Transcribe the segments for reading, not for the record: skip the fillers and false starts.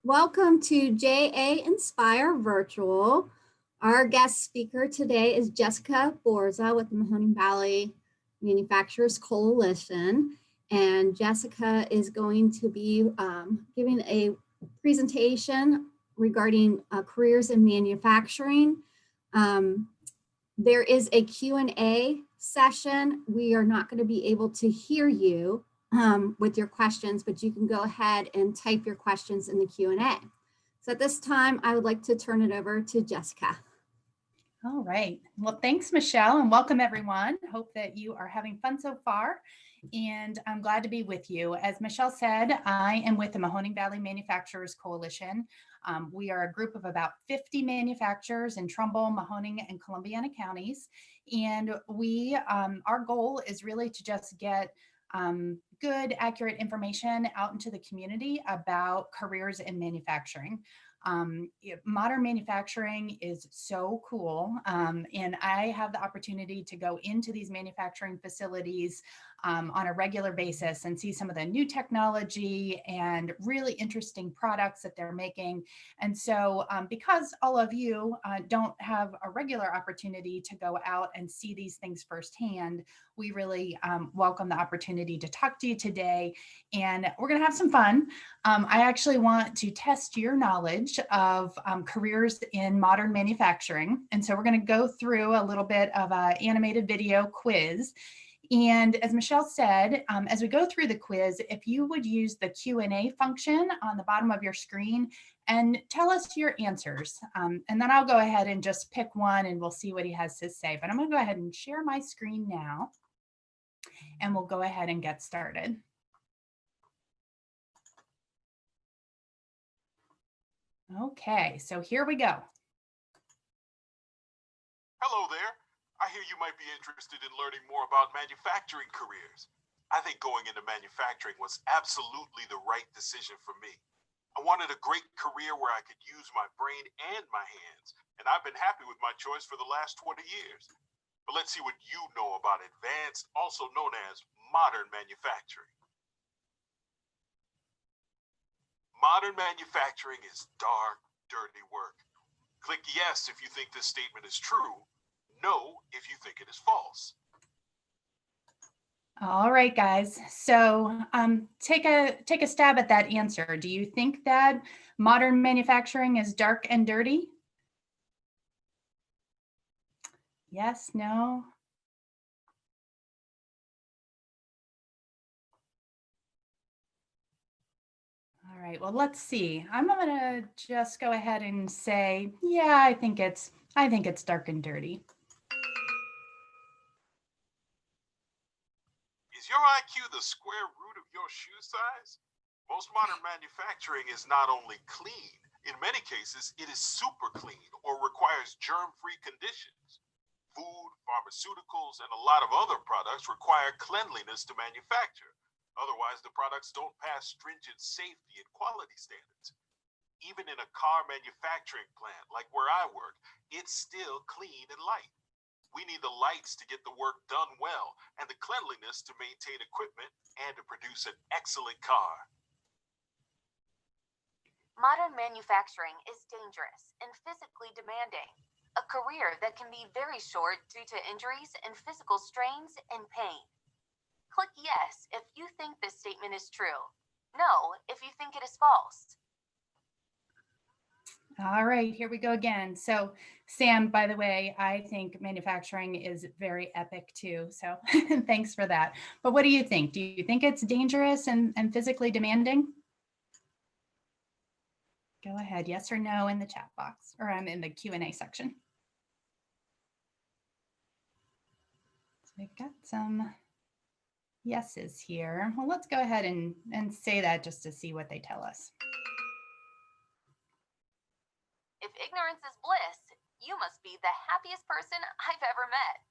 Welcome to JA Inspire Virtual. Our guest speaker today is Jessica Borza with the Mahoning Valley Manufacturers Coalition. And Jessica is going to be giving a presentation regarding careers in manufacturing. There is a Q&A session. We are not going to be able to hear you with your questions, but you can go ahead and type your questions in the Q&A. So at this time, I would like to turn it over to Jessica. All right. Well, thanks, Michelle, and welcome everyone. Hope that you are having fun so far, and I'm glad to be with you. As Michelle said, I am with the Mahoning Valley Manufacturers Coalition. We are a group of about 50 manufacturers in Trumbull, Mahoning, and Columbiana Counties, and our goal is really to just get good, accurate information out into the community about careers in manufacturing. Modern manufacturing is so cool, and I have the opportunity to go into these manufacturing facilities on a regular basis and see some of the new technology and really interesting products that they're making. And so because all of you don't have a regular opportunity to go out and see these things firsthand, we really welcome the opportunity to talk to you today, and we're going to have some fun. I actually want to test your knowledge of careers in modern manufacturing. And so we're going to go through a little bit of an animated video quiz. And as Michelle said, as we go through the quiz, if you would use the Q&A function on the bottom of your screen and tell us your answers. And then I'll go ahead and just pick one and we'll see what he has to say. But I'm going to go ahead and share my screen now, and we'll go ahead and get started. Okay, so here we go. Hello there. I hear you might be interested in learning more about manufacturing careers. I think going into manufacturing was absolutely the right decision for me. I wanted a great career where I could use my brain and my hands, and I've been happy with my choice for the last 20 years. But let's see what you know about advanced, also known as modern manufacturing. Modern manufacturing is dark, dirty work. Click yes if you think this statement is true. No if you think it is false. All right, guys. So take a stab at that answer. Do you think that modern manufacturing is dark and dirty? Yes, no? All right, well, let's see. I'm gonna just go ahead and say, yeah, I think it's dark and dirty. Is your IQ the square root of your shoe size? Most modern manufacturing is not only clean, in many cases, it is super clean or requires germ-free conditions. Food, pharmaceuticals, and a lot of other products require cleanliness to manufacture. Otherwise, the products don't pass stringent safety and quality standards. Even in a car manufacturing plant, like where I work, it's still clean and light. We need the lights to get the work done well and the cleanliness to maintain equipment and to produce an excellent car. Modern manufacturing is dangerous and physically demanding, a career that can be very short due to injuries and physical strains and pain. Click yes if you think this statement is true. No if you think it is false. All right, here we go again. So Sam, by the way, I think manufacturing is very epic too. So thanks for that. But what do you think? Do you think it's dangerous and physically demanding? Go ahead, yes or no in the chat box, or I'm in the Q&A section. So we've got some yeses here. Well, let's go ahead and say that just to see what they tell us. If ignorance is bliss, you must be the happiest person I've ever met.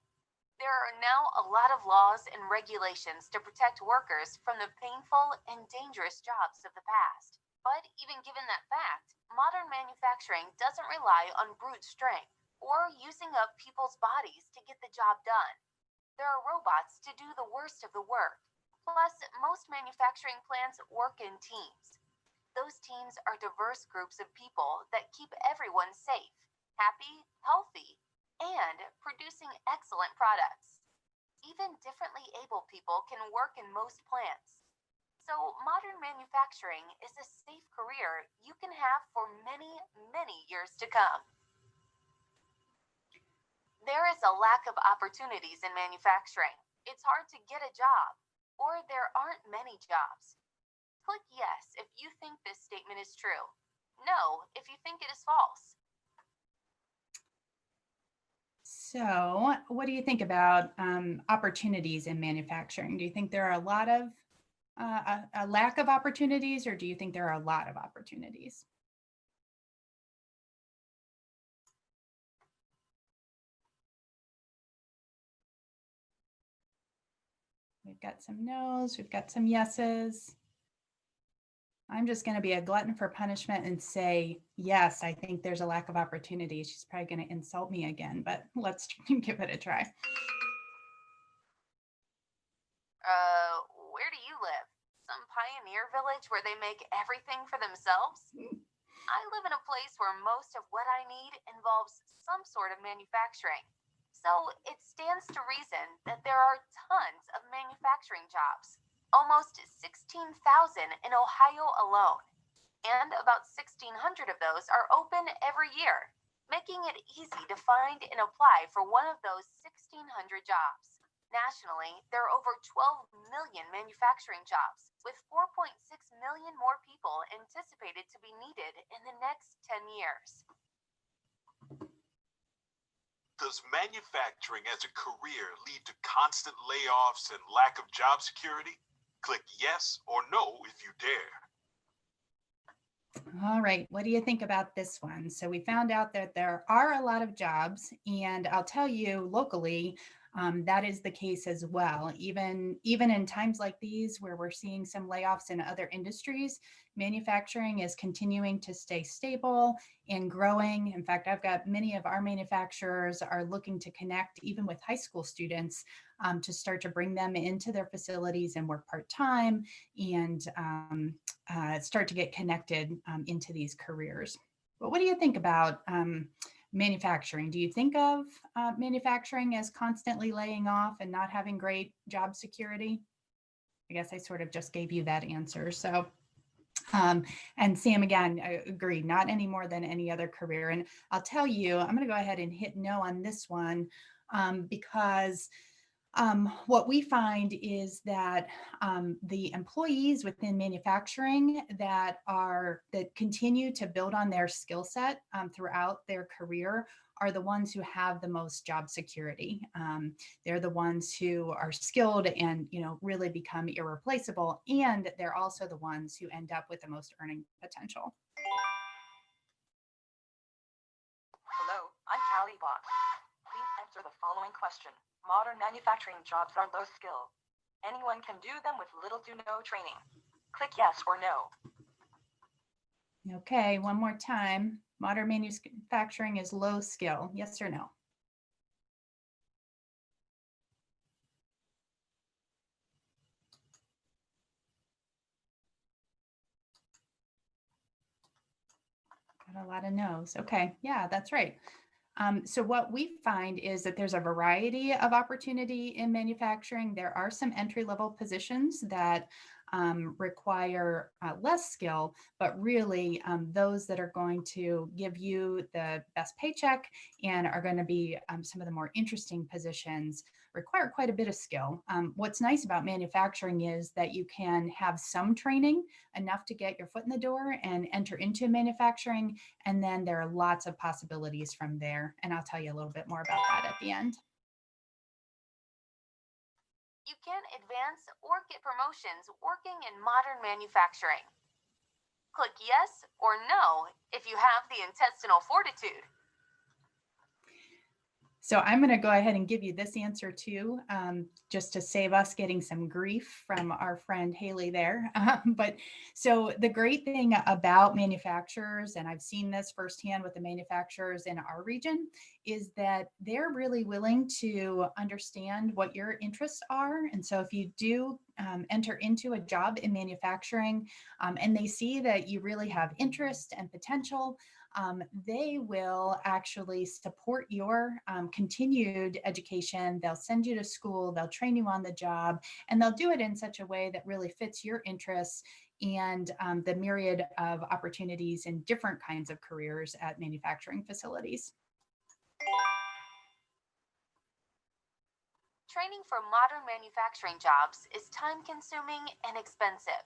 There are now a lot of laws and regulations to protect workers from the painful and dangerous jobs of the past. But even given that fact, modern manufacturing doesn't rely on brute strength or using up people's bodies to get the job done. There are robots to do the worst of the work. Plus, most manufacturing plants work in teams. those teams are diverse groups of people that keep everyone safe, happy, healthy, and producing excellent products. Even differently able people can work in most plants. So, modern manufacturing is a safe career you can have for many, many years to come. There is a lack of opportunities in manufacturing. It's hard to get a job, or there aren't many jobs. Click yes if you think this statement is true. No if you think it is false. So, what do you think about opportunities in manufacturing? Do you think there are a lot of a lack of opportunities, or do you think there are a lot of opportunities? We've got some no's, we've got some yeses. I'm just going to be a glutton for punishment and say, yes, I think there's a lack of opportunity. She's probably going to insult me again, but let's give it a try. Where do you live? Some pioneer village where they make everything for themselves? I live in a place where most of what I need involves some sort of manufacturing. So it stands to reason that there are tons of manufacturing jobs, almost 16,000 in Ohio alone. And about 1,600 of those are open every year, making it easy to find and apply for one of those 1,600 jobs. Nationally, there are over 12 million manufacturing jobs, with 4.6 million more people anticipated to be needed in the next 10 years. Does manufacturing as a career lead to constant layoffs and lack of job security? Click yes or no if you dare. All right, what do you think about this one? So we found out that there are a lot of jobs, and I'll tell you locally, that is the case as well. Even in times like these where we're seeing some layoffs in other industries, manufacturing is continuing to stay stable and growing. In fact, I've got many of our manufacturers are looking to connect even with high school students to start to bring them into their facilities and work part-time and start to get connected into these careers. But what do you think about manufacturing? Do you think of manufacturing as constantly laying off and not having great job security? I guess I sort of just gave you that answer. So, and Sam, again, I agree, not any more than any other career. And I'll tell you, I'm going to go ahead and hit no on this one because what we find is that the employees within manufacturing that continue to build on their skill set throughout their career are the ones who have the most job security. They're the ones who are skilled and really become irreplaceable, and they're also the ones who end up with the most earning potential. Hello, I'm Callie Bach. Please answer the following question. Modern manufacturing jobs are low skill. Anyone can do them with little to no training. Click yes or no. Okay, one more time. Modern manufacturing is low skill. Yes or no? Got a lot of no's. Okay, yeah, that's right. So what we find is that there's a variety of opportunity in manufacturing. There are some entry-level positions that require less skill, but really those that are going to give you the best paycheck and are going to be some of the more interesting positions require quite a bit of skill. What's nice about manufacturing is that you can have some training, enough to get your foot in the door and enter into manufacturing, and then there are lots of possibilities from there. And I'll tell you a little bit more about that at the end. You can advance or get promotions working in modern manufacturing. Click yes or no if you have the intestinal fortitude. So I'm going to go ahead and give you this answer too, just to save us getting some grief from our friend Haley there. But so the great thing about manufacturers, and I've seen this firsthand with the manufacturers in our region, is that they're really willing to understand what your interests are. And so if you do enter into a job in manufacturing and they see that you really have interest and potential, they will actually support your continued education. They'll send you to school, they'll train you on the job, and they'll do it in such a way that really fits your interests and the myriad of opportunities in different kinds of careers at manufacturing facilities. Training for modern manufacturing jobs is time-consuming and expensive.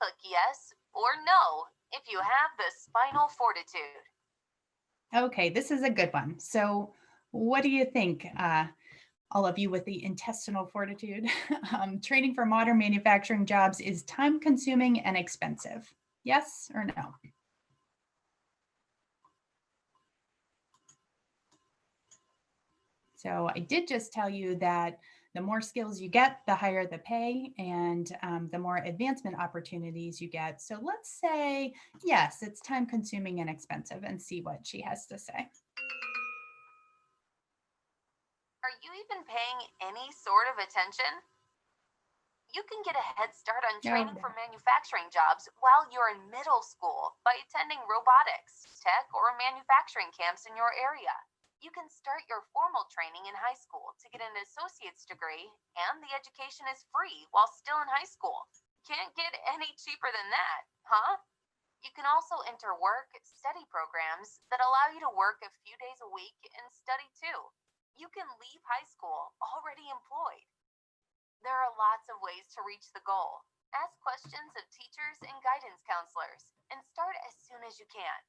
Click yes or no if you have the spinal fortitude. Okay, this is a good one. So what do you think, all of you with the intestinal fortitude? Training for modern manufacturing jobs is time-consuming and expensive. Yes or no? So I did just tell you that the more skills you get, the higher the pay and the more advancement opportunities you get. So let's say, yes, it's time consuming and expensive, and see what she has to say. Are you even paying any sort of attention? You can get a head start on training for manufacturing jobs while you're in middle school by attending robotics, tech, or manufacturing camps in your area. You can start your formal training in high school to get an associate's degree, and the education is free while still in high school. Can't get any cheaper than that, huh? You can also enter work study programs that allow you to work a few days a week and study too. You can leave high school already employed. There are lots of ways to reach the goal. Ask questions of teachers and guidance counselors and start as soon as you can.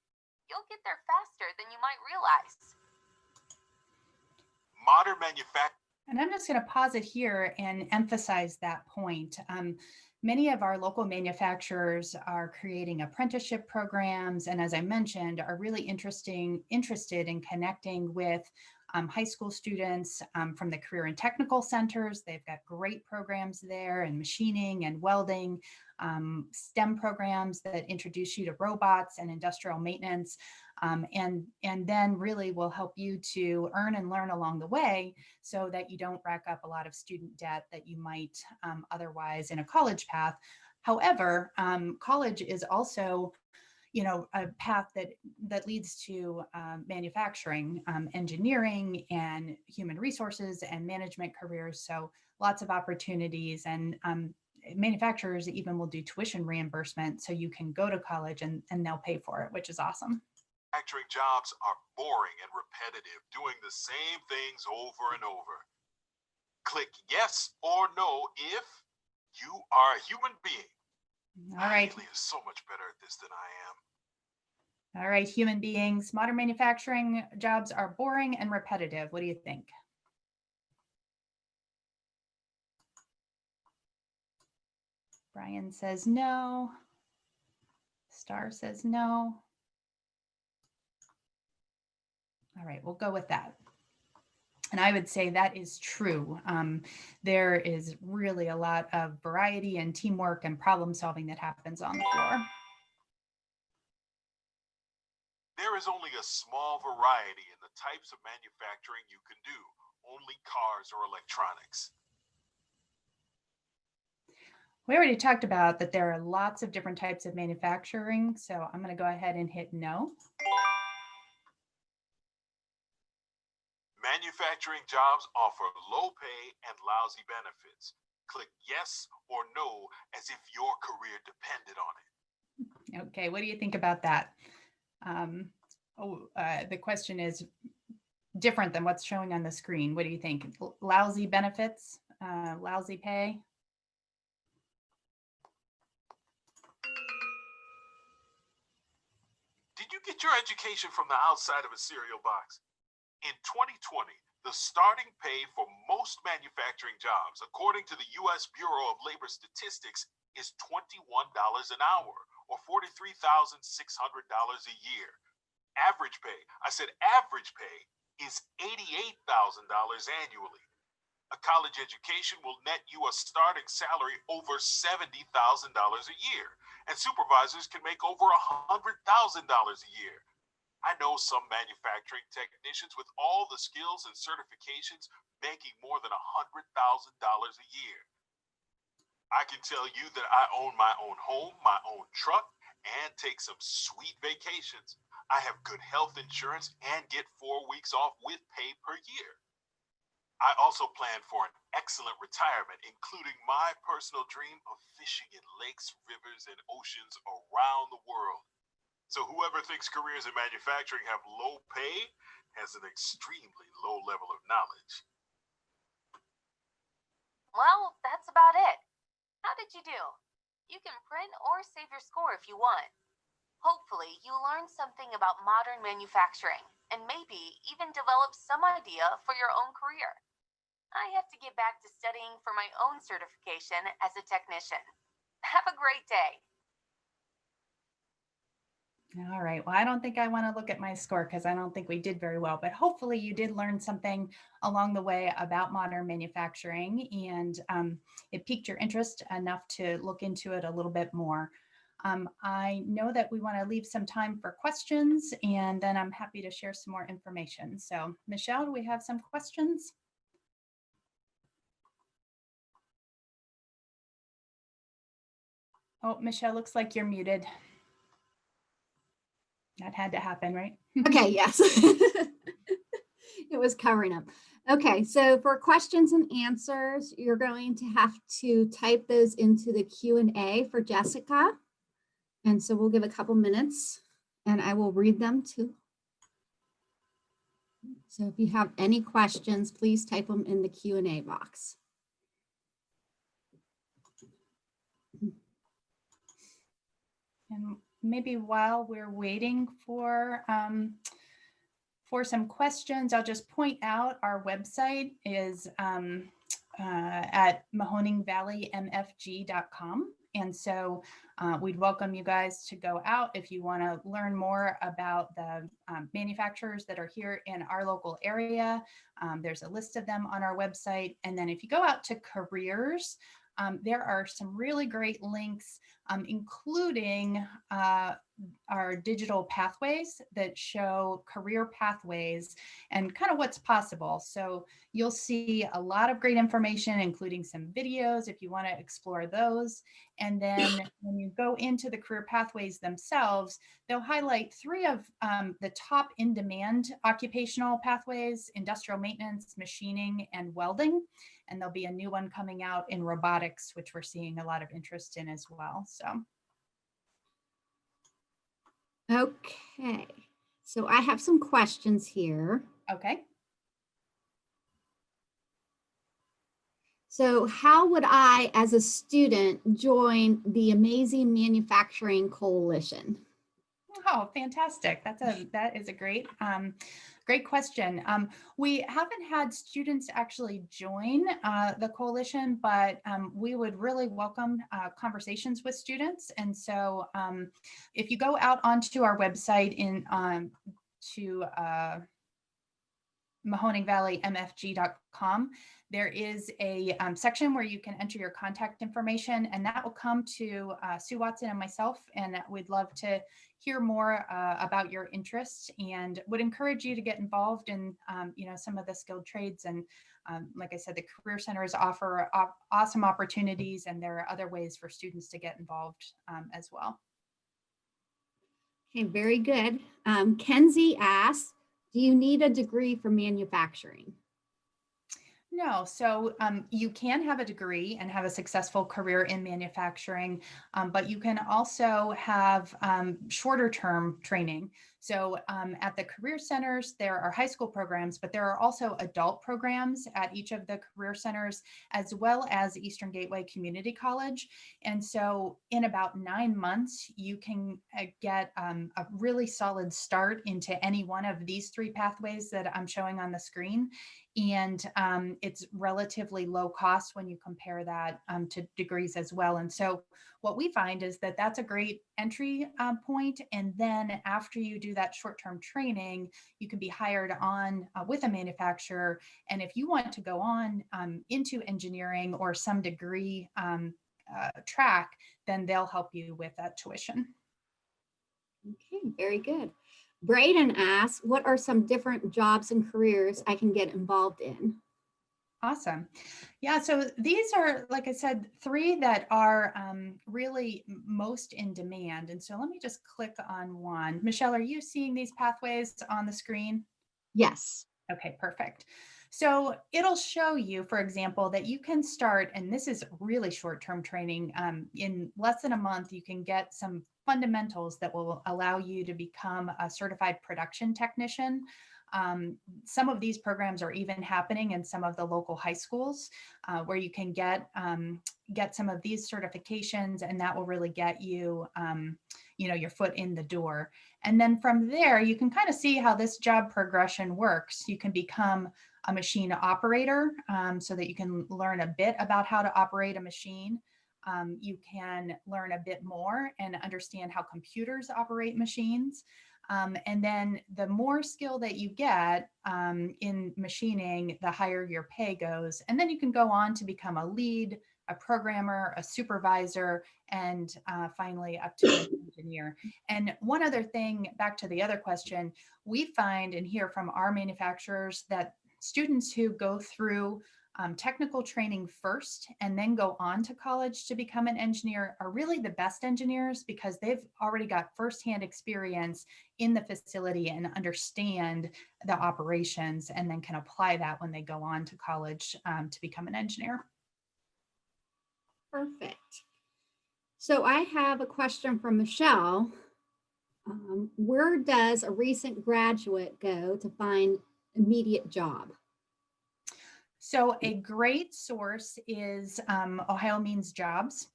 You'll get there faster than you might realize. Modern manufacturing. And I'm just going to pause it here and emphasize that point. Many of our local manufacturers are creating apprenticeship programs, and as I mentioned, are really interested in connecting with high school students from the career and technical centers. They've got great programs there in machining and welding, STEM programs that introduce you to robots and industrial maintenance, and then really will help you to earn and learn along the way so that you don't rack up a lot of student debt that you might otherwise in a college path. However, college is also a path that leads to manufacturing, engineering, and human resources and management careers. So lots of opportunities, and manufacturers even will do tuition reimbursement so you can go to college and they'll pay for it, which is awesome. Manufacturing jobs are boring and repetitive, doing the same things over and over. Click yes or no if you are a human being. All right. Haley is so much better at this than I am. All right, human beings. Modern manufacturing jobs are boring and repetitive. What do you think? Brian says no. Star says no. All right, we'll go with that. And I would say that is true. There is really a lot of variety and teamwork and problem solving that happens on the floor. There is only a small variety in the types of manufacturing you can do, only cars or electronics. We already talked about that there are lots of different types of manufacturing, so I'm going to go ahead and hit no. Manufacturing jobs offer low pay and lousy benefits. Click yes or no as if your career depended on it. Okay, what do you think about that? The question is different than what's showing on the screen. What do you think? Lousy benefits, lousy pay? Did you get your education from the outside of a cereal box? In 2020, the starting pay for most manufacturing jobs, according to the U.S. Bureau of Labor Statistics, is $21 an hour, or $43,600 a year. Average pay, I said average pay, is $88,000 annually. A college education will net you a starting salary over $70,000 a year, and supervisors can make over $100,000 a year. I know some manufacturing technicians with all the skills and certifications making more than $100,000 a year. I can tell you that I own my own home, my own truck, and take some sweet vacations. I have good health insurance and get 4 weeks off with pay per year. I also plan for an excellent retirement, including my personal dream of fishing in lakes, rivers, and oceans around the world. So whoever thinks careers in manufacturing have low pay has an extremely low level of knowledge. Well, that's about it. How did you do? You can print or save your score if you want. Hopefully, you learned something about modern manufacturing and maybe even develop some idea for your own career. I have to get back to studying for my own certification as a technician. Have a great day. All right. Well, I don't think I want to look at my score because I don't think we did very well, but hopefully you did learn something along the way about modern manufacturing, and it piqued your interest enough to look into it a little bit more. I know that we want to leave some time for questions, and then I'm happy to share some more information. So Michelle, do we have some questions? Oh, Michelle, looks like you're muted. That had to happen, right? Okay, yes. It was covering up. Okay, so for questions and answers, you're going to have to type those into the Q&A for Jessica. And so we'll give a couple minutes and I will read them too. So if you have any questions, please type them in the Q&A box. And maybe while we're waiting for some questions, I'll just point out our website is at mahoningvalleymfg.com. And so we'd welcome you guys to go out if you want to learn more about the manufacturers that are here in our local area. There's a list of them on our website. And then if you go out to careers, there are some really great links, including our digital pathways that show career pathways and kind of what's possible. So you'll see a lot of great information, including some videos if you want to explore those. And then when you go into the career pathways themselves, they'll highlight 3 of the top in-demand occupational pathways: industrial maintenance, machining, and welding. And there'll be a new one coming out in robotics, which we're seeing a lot of interest in as well. So. Okay, so I have some questions here. Okay. So how would I, as a student, join the Amazing Manufacturing Coalition? Oh, fantastic. That is a great question. We haven't had students actually join the coalition, but we would really welcome conversations with students. And so if you go out onto our website to mahoningvalleymfg.com, there is a section where you can enter your contact information, and that will come to Sue Watson and myself, and we'd love to hear more about your interests, and would encourage you to get involved in some of the skilled trades. And like I said, the Career Centers offer awesome opportunities, and there are other ways for students to get involved as well. Okay, very good. Kenzie asks, do you need a degree for manufacturing? No, so you can have a degree and have a successful career in manufacturing, but you can also have shorter term training. So at the Career Centers, there are high school programs, but there are also adult programs at each of the Career Centers, as well as Eastern Gateway Community College. And so in about 9 months, you can get a really solid start into any one of these 3 pathways that I'm showing on the screen. And it's relatively low cost when you compare that to degrees as well. And so what we find is that that's a great entry point. And then after you do do that short-term training, you can be hired on with a manufacturer. And if you want to go on into engineering or some degree track, then they'll help you with that tuition. Okay, very good. Braden asks, what are some different jobs and careers I can get involved in? Awesome. Yeah, so these are, like I said, 3 that are really most in demand. And so let me just click on one. Michelle, are you seeing these pathways on the screen? Yes. Okay, perfect. So it'll show you, for example, that you can start, and this is really short-term training. In less than a month, you can get some fundamentals that will allow you to become a certified production technician. Some of these programs are even happening in some of the local high schools where you can get some of these certifications, and that will really get you, your foot in the door. And then from there, you can kind of see how this job progression works. You can become a machine operator so that you can learn a bit about how to operate a machine. You can learn a bit more and understand how computers operate machines. And then the more skill that you get in machining, the higher your pay goes. And then you can go on to become a lead, a programmer, a supervisor, and finally up to an engineer. And one other thing, back to the other question, we find and hear from our manufacturers that students who go through technical training first and then go on to college to become an engineer are really the best engineers because they've already got firsthand experience in the facility and understand the operations, and then can apply that when they go on to college to become an engineer. Perfect. So I have a question from Michelle. Where does a recent graduate go to find immediate job? So a great source is Ohio Means Jobs.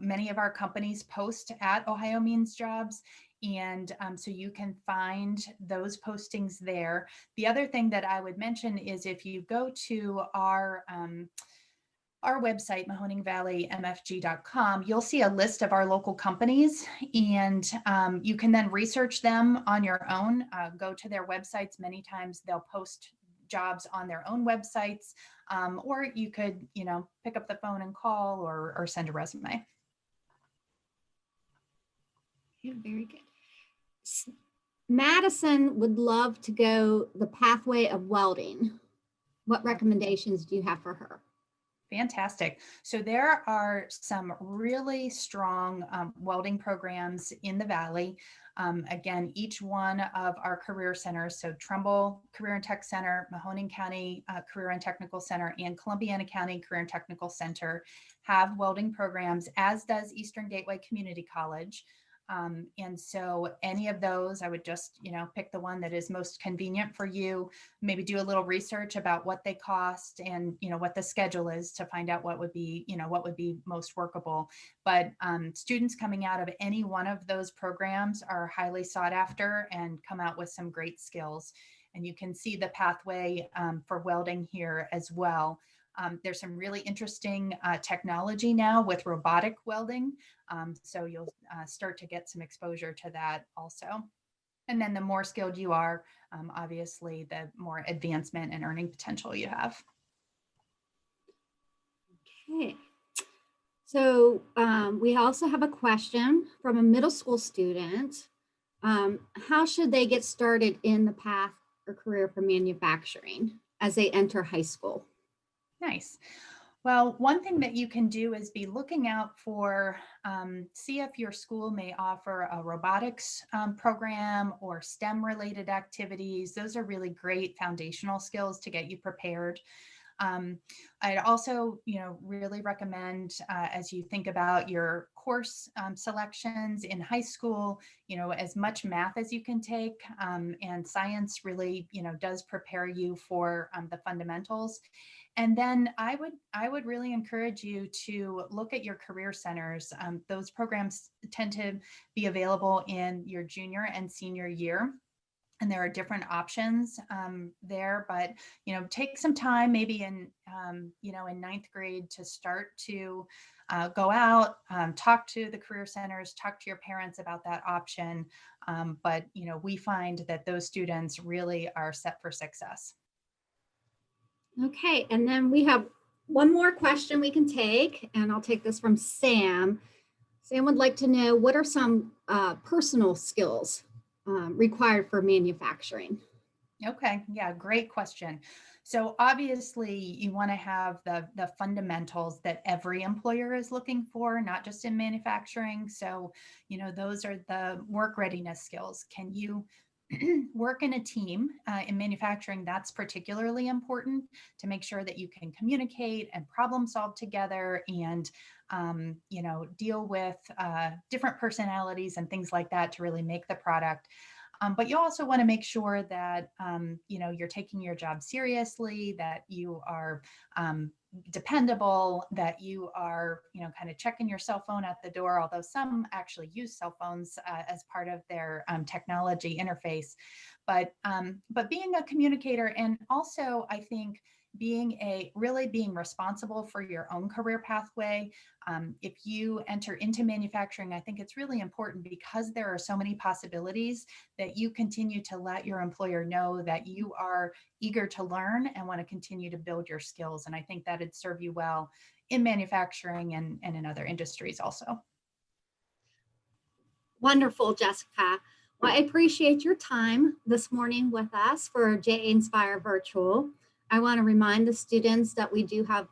Many of our companies post at Ohio Means Jobs, and so you can find those postings there. The other thing that I would mention is if you go to our website, MahoningValleyMFG.com, you'll see a list of our local companies, and you can then research them on your own. Go to their websites. Many times they'll post jobs on their own websites, or you could, pick up the phone and call or send a resume. Yeah, very good. Madison would love to go the pathway of welding. What recommendations do you have for her? Fantastic. So there are some really strong welding programs in the Valley. Again, each one of our career centers, so Trumbull Career and Tech Center, Mahoning County Career and Technical Center, and Columbiana County Career and Technical Center have welding programs, as does Eastern Gateway Community College. And so any of those, I would just, pick the one that is most convenient for you, maybe do a little research about what they cost and, what the schedule is to find out what would be most workable. But students coming out of any one of those programs are highly sought after and come out with some great skills. And you can see the pathway for welding here as well. There's some really interesting technology now with robotic welding. So you'll start to get some exposure to that also. And then the more skilled you are, obviously, the more advancement and earning potential you have. Okay. So we also have a question from a middle school student. How should they get started in the path or career for manufacturing as they enter high school? Nice. Well, one thing that you can do is be looking out for, see if your school may offer a robotics program or STEM related activities. Those are really great foundational skills to get you prepared. I'd also, really recommend as you think about your course selections in high school, as much math as you can take, and science really, does prepare you for the fundamentals. And then I would really encourage you to look at your career centers. Those programs tend to be available in your junior and senior year. and there are different options there, but, take some time maybe in, in ninth grade to start to go out, talk to the career centers, talk to your parents about that option. But, we find that those students really are set for success. Okay, and then we have one more question we can take, and I'll take this from Sam. Sam would like to know, what are some personal skills required for manufacturing? Okay, yeah, great question. So obviously you want to have the fundamentals that every employer is looking for, not just in manufacturing. So, those are the work readiness skills. Can you work in a team in manufacturing? That's particularly important to make sure that you can communicate and problem solve together, and deal with different personalities and things like that to really make the product. But you also want to make sure that you're taking your job seriously, that you are dependable, that you are kind of checking your cell phone at the door, although some actually use cell phones as part of their technology interface. But being a communicator, and also I think being responsible for your own career pathway. If you enter into manufacturing, I think it's really important, because there are so many possibilities, that you continue to let your employer know that you are eager to learn and want to continue to build your skills. And I think that it'd serve you well in manufacturing and in other industries also. Wonderful, Jessica. Well, I appreciate your time this morning with us for JA Inspire Virtual. I want to remind the students that we do have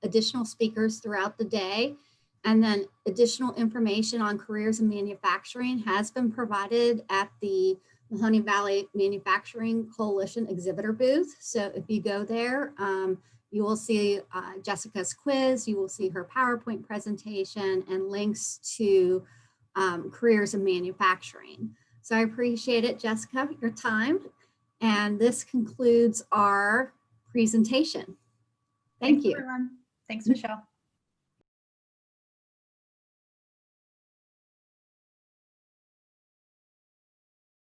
additional speakers throughout the day, and then additional information on careers in manufacturing has been provided at the Mahoning Valley Manufacturing Coalition exhibitor booth. So if you go there, you will see Jessica's quiz, you will see her PowerPoint presentation, and links to careers in manufacturing. So I appreciate it, Jessica, your time. And this concludes our presentation. Thank you. Everyone. Thanks, Michelle.